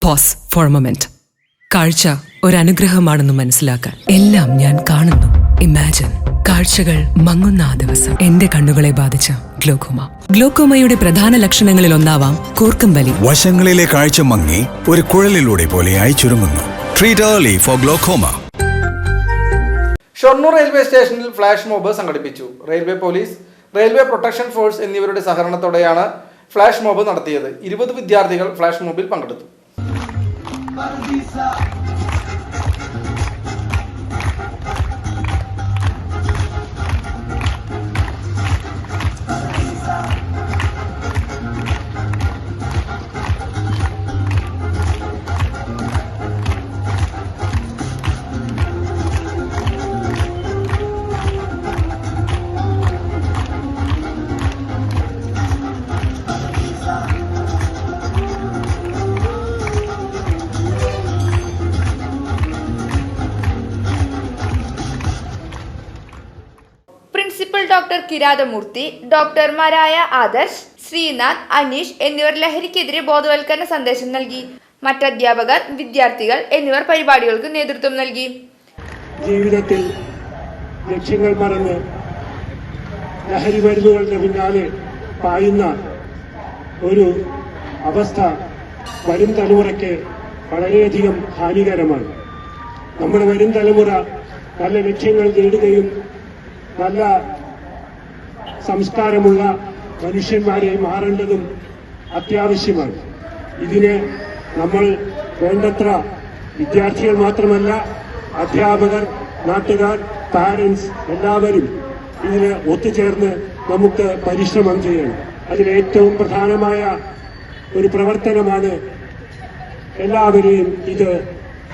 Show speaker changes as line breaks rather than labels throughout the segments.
Pose four A moment. കാഴ്ച ഒരനുഗ്രഹമാണെന്ന് മനസ്സിലാക്കാൻ എല്ലാം ഞാൻ കാണുന്നു. ഇമാജിൻ കാഴ്ചകൾ മങ്ങുന്ന ആ ദിവസം. എന്റെ കണ്ണുകളെ ബാധിച്ച ഗ്ലോക്കോമ. ഗ്ലോക്കോമയുടെ പ്രധാന ലക്ഷണങ്ങളിൽ ഒന്നാവാം കൂർക്കം വലി.
വശങ്ങളിലെ കാഴ്ച മങ്ങി ഒരു കുഴലിലൂടെ പോലെയായി ചുരുങ്ങുന്നു. Treat early four glaucoma.
Shoranur railway സ്റ്റേഷനിൽ ഫ്ലാഷ് മോബ് സംഘടിപ്പിച്ചു. Railway police, railway protection force എന്നിവരുടെ സഹകരണത്തോടെയാണ് ഫ്ലാഷ് മോബ് നടത്തിയത്. 20 വിദ്യാർത്ഥികൾ ഫ്ലാഷ് മോബിൽ പങ്കെടുത്തു.
പ്രിൻസിപ്പൽ ഡോക്ടർ കിരാതമൂർത്തി, ഡോക്ടർമാരായ ആദർശ്, ശ്രീനാഥ്, അനീഷ് എന്നിവർ ലഹരിക്കെതിരെ ബോധവൽക്കരണ സന്ദേശം നൽകി. മറ്റധ്യാപകർ, വിദ്യാർത്ഥികൾ എന്നിവർ പരിപാടികൾക്ക് നേതൃത്വം നൽകി.
ജീവിതത്തിൽ ലക്ഷ്യങ്ങൾ മറന്ന് ലഹരി മരുന്നുകളുടെ പിന്നാലെ പായുന്ന ഒരു അവസ്ഥ വരും തലമുറയ്ക്ക് വളരെയധികം ഹാനികരമാണ്. നമ്മുടെ വരും തലമുറ നല്ല ലക്ഷ്യങ്ങൾ നേടുകയും നല്ല സംസ്കാരമുള്ള മനുഷ്യന്മാരെ മാറേണ്ടതും അത്യാവശ്യമാണ്. ഇതിന് നമ്മൾ വേണ്ടത്ര വിദ്യാർത്ഥികൾ മാത്രമല്ല, അധ്യാപകർ, നാട്ടുകാർ, പാരന്റ്സ് എല്ലാവരും ഇതിന് ഒത്തുചേർന്ന് നമുക്ക് പരിശ്രമം ചെയ്യണം. അതിലേറ്റവും പ്രധാനമായ ഒരു പ്രവർത്തനമാണ് എല്ലാവരെയും ഇത്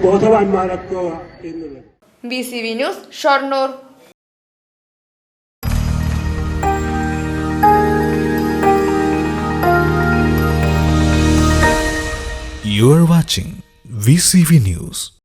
ബോധവാന്മാരാക്കുക എന്നുള്ളത്.
BCV news, Shoranur.
You are watching VCV News.